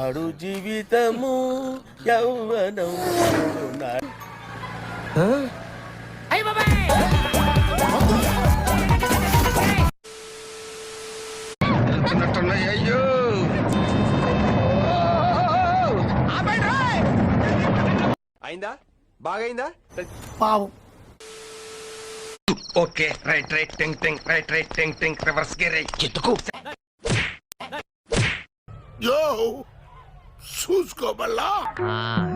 పాడు జీవితము యౌవనం అయ్యో అయిందా బాగైందా పావు ఓకే రైట్ రైట్ టింగ్ టింగ్ రైట్ రైట్ టింగ్ టింగ్ రివర్స్ గేర్ ఎత్తుకు యో చూసుకోబల్లా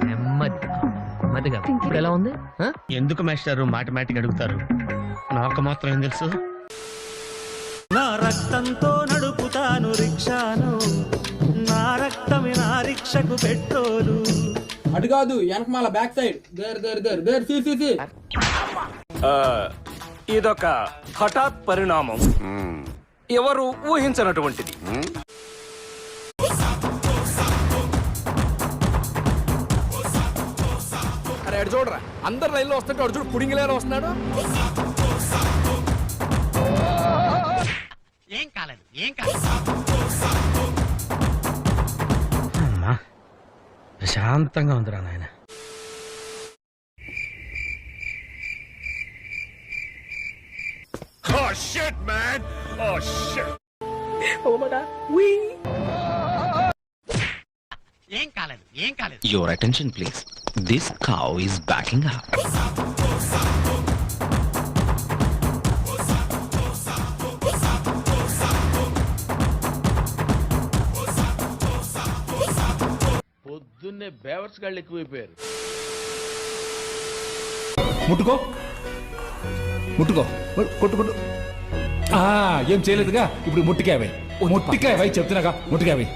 నెమ్మదిగా ఇప్పుడు ఎలా ఉంది ఎందుకు మాస్టారు మాటమాటిక్ అడుగుతారు నాకు మాత్రం ఏం తెలుసు నా రక్తంతో నడుపుతాను రిక్షాను నా రక్తమే నా రిక్షకు పెట్రోలు అటు కాదు వెనకమాల back side there there there there సి ఇదొక హఠాత్ పరిణామం ఎవరు ఊహించనటువంటిది అరే అటు చూడరా అందరు లైన్లో వస్తుంటే అటు చూడు పుడింగి లైన్ వస్తున్నాడు ఏం కాలేదు ఏం కాలేదు ప్రశాంతంగా ఉందిరా నాయన Oh shit, man! Oh shit! ఏం కాలేదు ఏం కాలేదు Your attention, please. This cow is backing up. పొద్దున్నే బేవర్స్ గాళ్ళు ఎక్కువైపోయారు ముట్టుకో ముట్టుకో కొట్టు కొట్టు ఏం చేయలేదుగా ఇప్పుడు ముట్టికాయ ముట్టికాయ చెప్తున్నాగా ముట్టికాయ